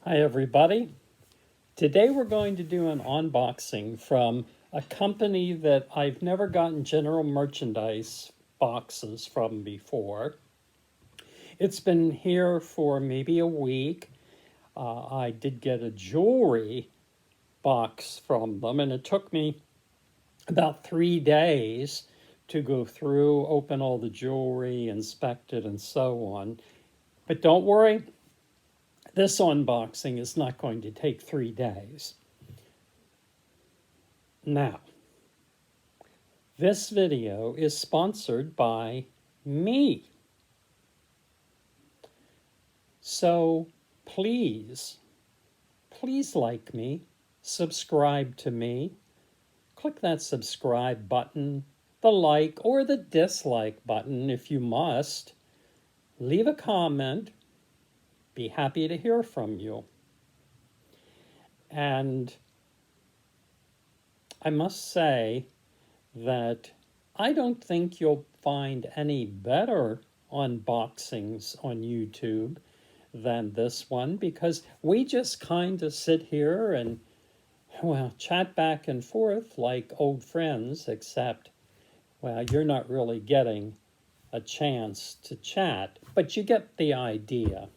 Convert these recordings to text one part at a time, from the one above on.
Hi everybody. Today we're going to do an unboxing from a company that I've never gotten general merchandise boxes from before. It's been here for maybe a week. I did get a jewelry box from them, and it took me about 3 days to go through, open all the jewelry, inspect it, and so on. But don't worry, this unboxing is not going to take 3 days. Now, this video is sponsored by me. So please like me, subscribe to me, click that subscribe button, the like or the dislike button if you must. Leave a comment. Be happy to hear from you. And I must say that I don't think you'll find any better unboxings on YouTube than this one, because we just kind of sit here and, well, chat back and forth like old friends, except, well, you're not really getting a chance to chat, but you get the idea.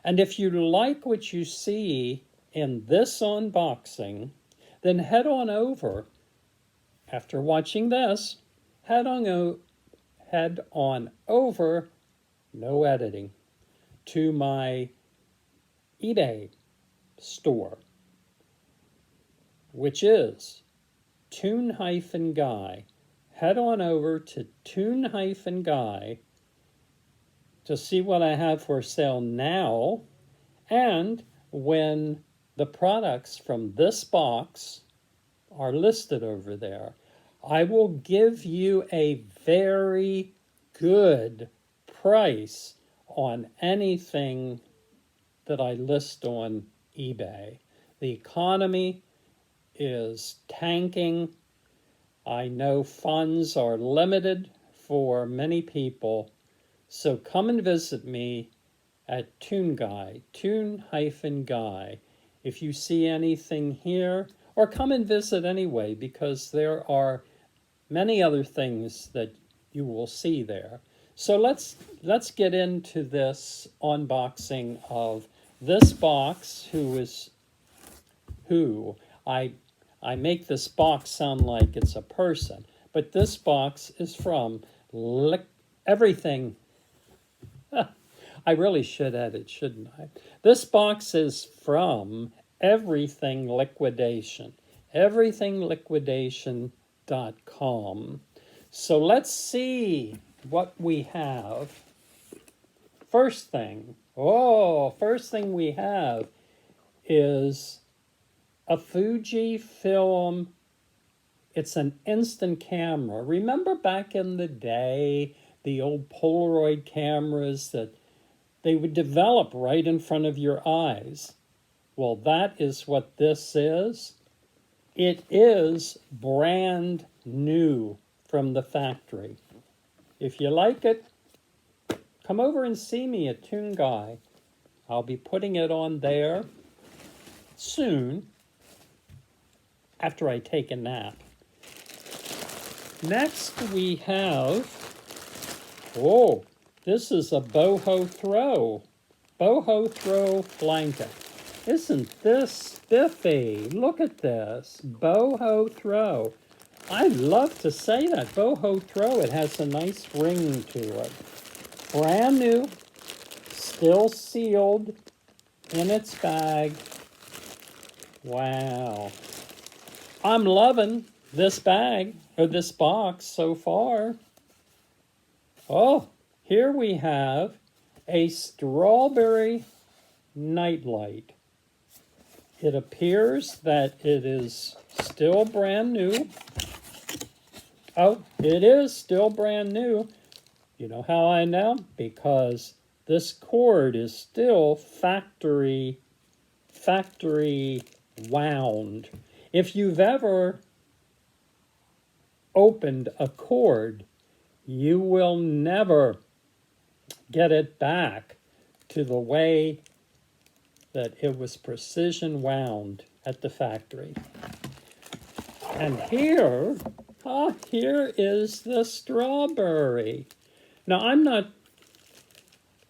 And if you like what you see in this unboxing, then head on over, after watching this, head on over, no editing, to my eBay store, which is Toon-Guy. Head on over to Toon-Guy to see what I have for sale now, and when the products from this box are listed over there, I will give you a very good price on anything that I list on eBay. The economy is tanking. I know funds are limited for many people, so come and visit me at Toon-Guy, Toon-Guy. If you see anything here, or come and visit anyway, because there are many other things that you will see there. So let's get into this unboxing of this box. I make this box sound like it's a person, but this box is from everything. I really should edit, shouldn't I? This box is from Everything Liquidation, everythingliquidation.com. So let's see what we have. First thing we have is a Fujifilm. It's an instant camera. Remember back in the day, the old Polaroid cameras that they would develop right in front of your eyes? Well, that is what this is. It is brand new from the factory. If you like it, come over and see me at Toon-Guy. I'll be putting it on there soon, after I take a nap. Next we have, this is a boho throw blanket. Isn't this spiffy? Look at this, boho throw. I love to say that, boho throw. It has a nice ring to it. Brand new, still sealed in its bag. Wow. I'm loving this bag, or this box so far. Oh, here we have a strawberry nightlight. It appears that it is still brand new. Oh, it is still brand new. You know how I know? Because this cord is still factory wound. If you've ever opened a cord, you will never get it back to the way that it was precision wound at the factory. And here is the strawberry. Now,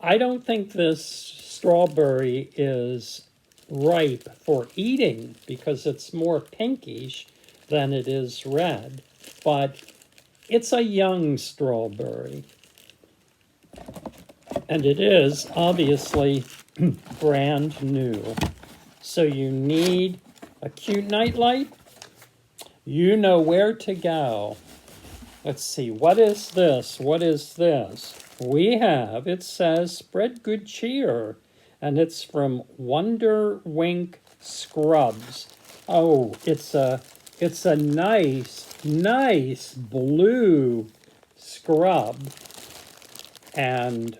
I don't think this strawberry is ripe for eating because it's more pinkish than it is red, but it's a young strawberry. And it is obviously brand new. So you need a cute nightlight. You know where to go. Let's see, what is this? What is this? We have, it says, spread good cheer. And it's from Wonder Wink Scrubs. Oh, it's a nice blue scrub. And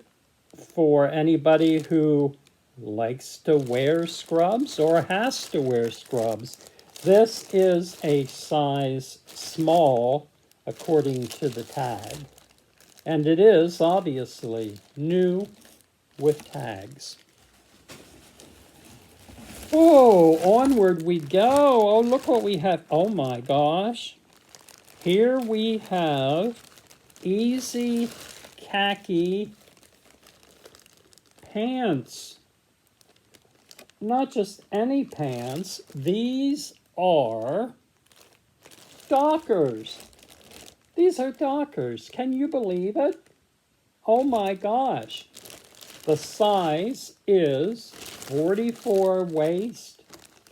for anybody who likes to wear scrubs or has to wear scrubs, this is a size small according to the tag. And it is obviously new with tags. Oh, onward we go. Oh, look what we have. Oh my gosh. Here we have easy khaki pants. Not just any pants. These are Dockers. These are Dockers. Can you believe it? Oh my gosh. The size is 44 waist,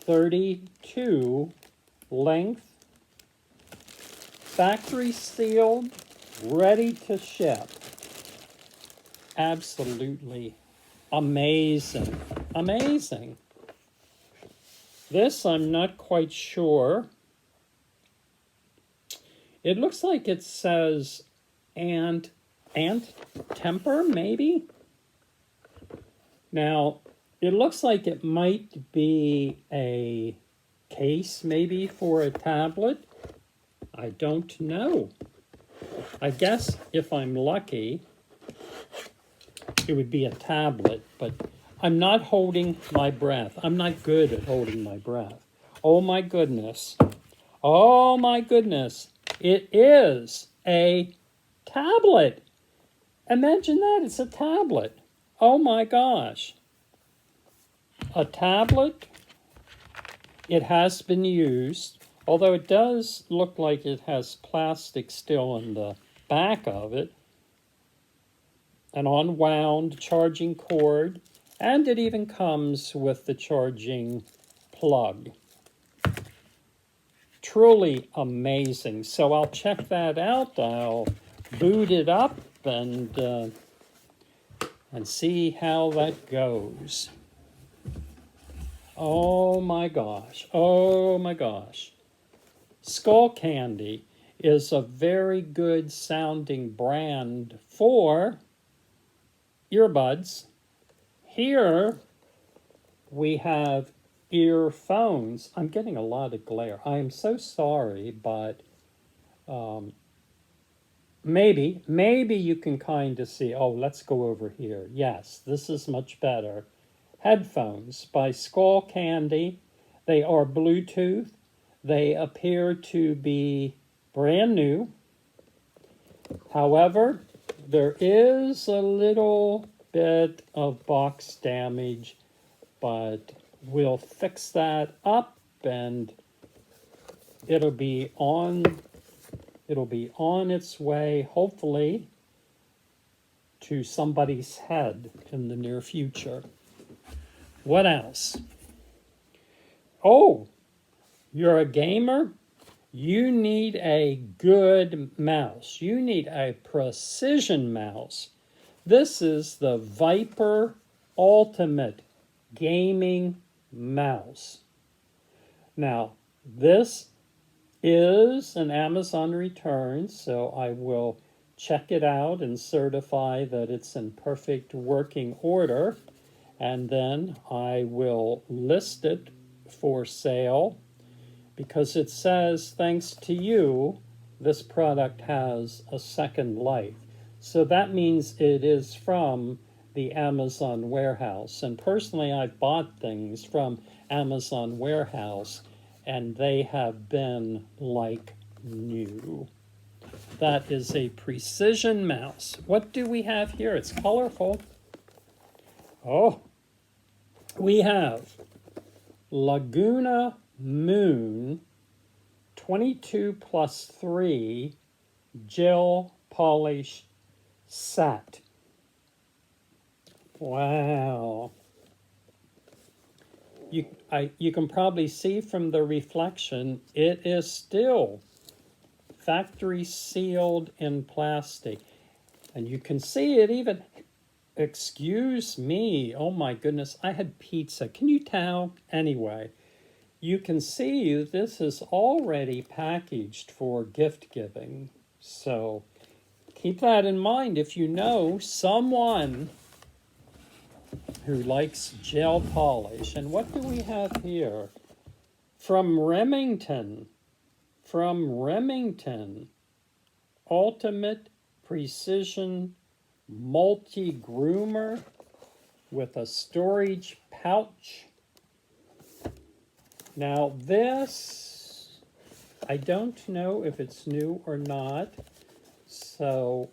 32 length, factory sealed, ready to ship. Absolutely amazing. Amazing. This I'm not quite sure. It looks like it says ant temper, maybe? Now, it looks like it might be a case, maybe, for a tablet. I don't know. I guess if I'm lucky, it would be a tablet, but I'm not holding my breath. I'm not good at holding my breath. Oh my goodness. Oh my goodness. It is a tablet. Imagine that, it's a tablet. Oh my gosh. A tablet. It has been used, although it does look like it has plastic still in the back of it. An unwound charging cord, and it even comes with the charging plug. Truly amazing. So I'll check that out. I'll boot it up and see how that goes. Oh my gosh. Oh my gosh. Skull Candy is a very good sounding brand for earbuds. Here we have earphones. I'm getting a lot of glare. I am so sorry, but maybe you can kind of see. Oh, let's go over here. Yes, this is much better. Headphones by Skull Candy. They are Bluetooth. They appear to be brand new. However, there is a little bit of box damage, but we'll fix that up and it'll be on its way, hopefully, to somebody's head in the near future. What else? Oh, you're a gamer? You need a good mouse. You need a precision mouse. This is the Viper Ultimate Gaming Mouse. Now, this is an Amazon return, so I will check it out and certify that it's in perfect working order, and then I will list it for sale because it says, thanks to you, this product has a second life. So that means it is from the Amazon warehouse. And personally, I've bought things from Amazon warehouse, and they have been like new. That is a precision mouse. What do we have here? It's colorful. Oh, we have Laguna Moon 22+3 gel polish set. Wow. You can probably see from the reflection, it is still factory sealed in plastic. And you can see it even, excuse me, oh my goodness, I had pizza. Can you tell? Anyway, you can see this is already packaged for gift giving. So keep that in mind if you know someone who likes gel polish. And what do we have here? From Remington. Ultimate Precision Multi-Groomer with a storage pouch. Now this, I don't know if it's new or not, so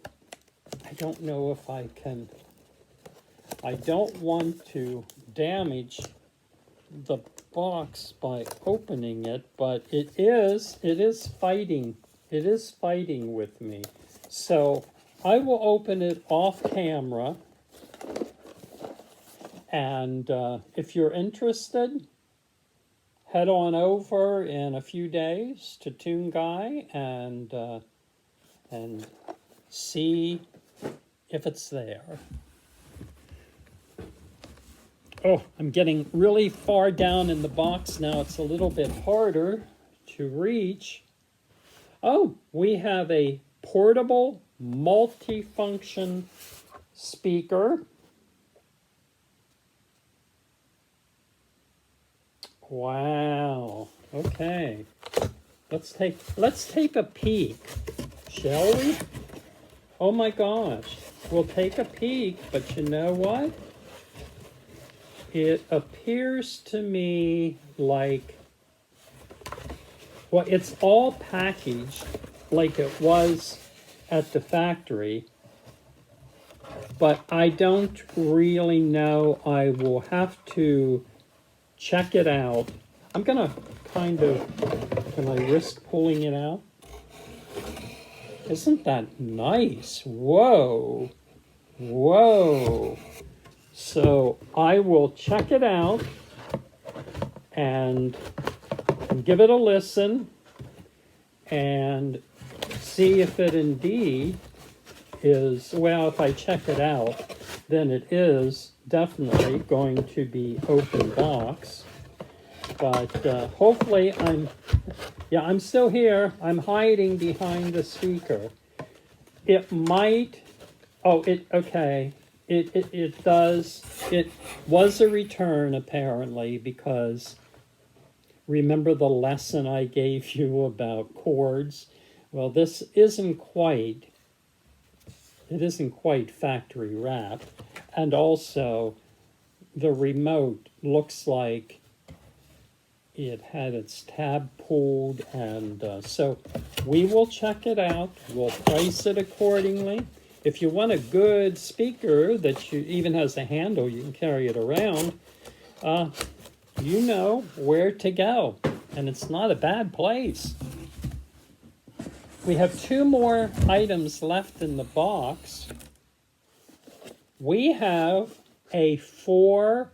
I don't know if I can. I don't want to damage the box by opening it, but it is fighting with me. So I will open it off camera, and if you're interested, head on over in a few days to Toon Guy and see if it's there. Oh, I'm getting really far down in the box now. It's a little bit harder to reach. Oh, we have a portable multifunction speaker. Wow. Okay. Let's take a peek, shall we? Oh my gosh. We'll take a peek, but you know what? It appears to me like, well, it's all packaged like it was at the factory, but I don't really know. I will have to check it out. I'm gonna kind of, can I risk pulling it out? Isn't that nice? Whoa, whoa. So I will check it out and give it a listen and see if it indeed is, well, if I check it out, then it is definitely going to be open box. But hopefully I'm still here. I'm hiding behind the speaker. It might, okay. It was a return apparently, because remember the lesson I gave you about cords? Well, this isn't quite factory wrapped, and also the remote looks like it had its tab pulled, and so we will check it out. We'll price it accordingly. If you want a good speaker that even has a handle, you can carry it around, you know where to go. And it's not a bad place. We have 2 more items left in the box. We have a 4K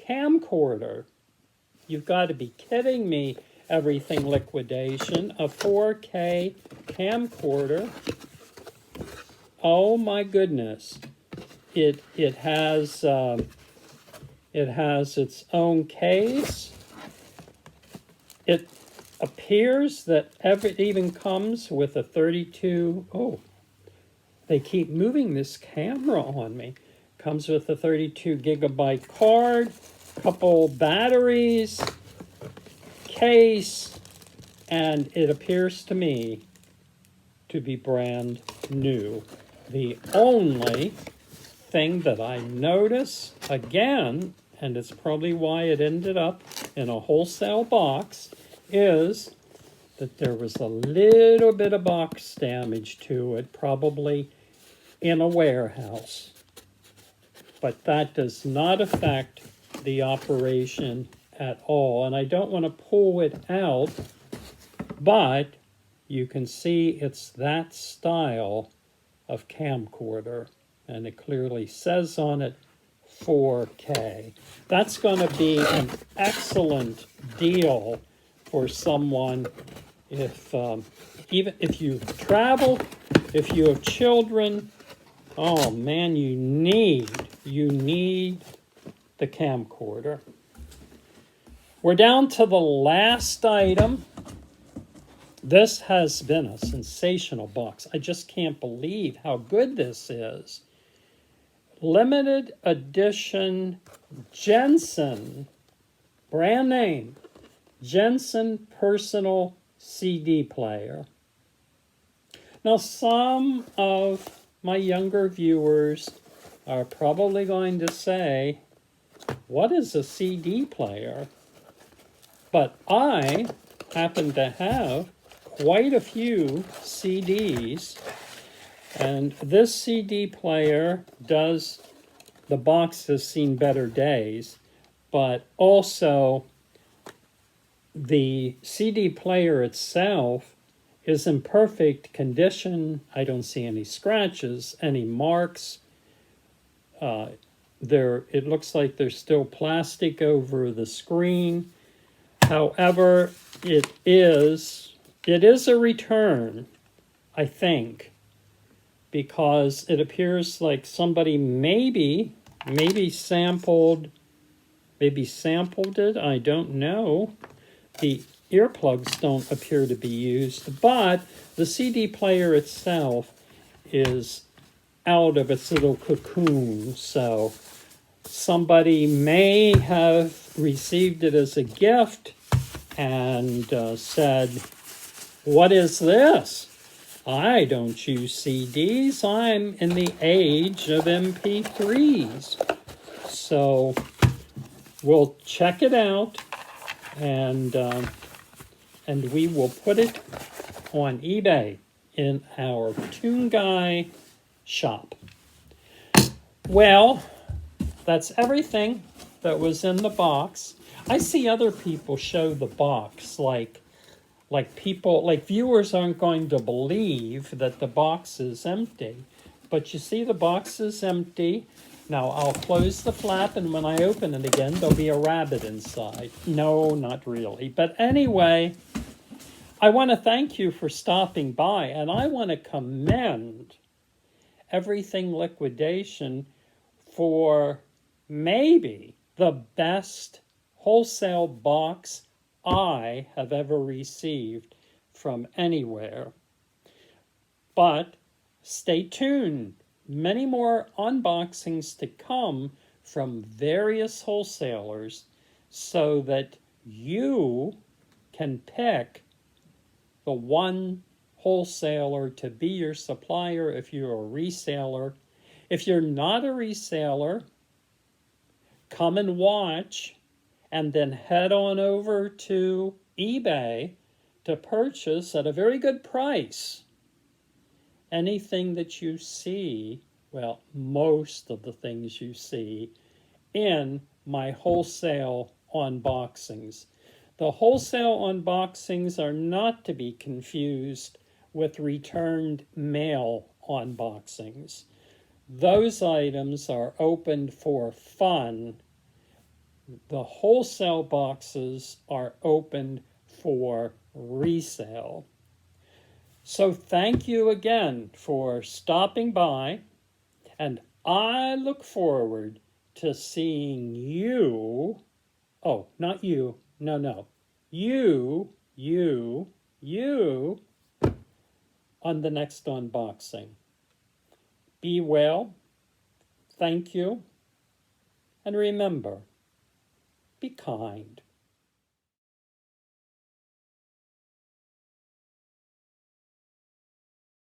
camcorder. You've got to be kidding me, Everything Liquidation. A 4K camcorder. Oh my goodness! It has its own case. It appears that it even comes with a 32. Oh, they keep moving this camera on me. Comes with a 32 gigabyte card, couple batteries, case, and it appears to me to be brand new. The only thing that I notice again, and it's probably why it ended up in a wholesale box, is that there was a little bit of box damage to it, probably in a warehouse. But that does not affect the operation at all. And I don't want to pull it out, but you can see it's that style of camcorder. And it clearly says on it 4K. That's going to be an excellent deal for someone even if you travel, if you have children. Oh man, you need the camcorder. We're down to the last item. This has been a sensational box. I just can't believe how good this is. Limited edition Jensen, brand name, Jensen personal CD player. Now, some of my younger viewers are probably going to say, what is a CD player? But I happen to have quite a few CDs, and this CD player does, the box has seen better days, but also the CD player itself is in perfect condition. I don't see any scratches, any marks. It looks like there's still plastic over the screen. However, it is a return, I think, because it appears like somebody maybe sampled it. I don't know. The earplugs don't appear to be used, but the CD player itself is out of its little cocoon, so somebody may have received it as a gift and said, what is this? I don't use CDs. I'm in the age of MP3s. So we'll check it out, and we will put it on eBay in our Toon Guy shop. Well, that's everything that was in the box. I see other people show the box like viewers aren't going to believe that the box is empty. But you see the box is empty. Now I'll close the flap, and when I open it again, there'll be a rabbit inside. No, not really. But anyway, I want to thank you for stopping by, and I want to commend Everything Liquidation for maybe the best wholesale box I have ever received from anywhere. But stay tuned. Many more unboxings to come from various wholesalers so that you can pick the one wholesaler to be your supplier if you're a reseller. If you're not a reseller, come and watch and then head on over to eBay to purchase at a very good price anything that you see, well, most of the things you see in my wholesale unboxings. The wholesale unboxings are not to be confused with returned mail unboxings. Those items are opened for fun. The wholesale boxes are opened for resale. So thank you again for stopping by, and I look forward to seeing you, oh, not you, no, you, on the next unboxing. Be well, thank you, and remember, be kind.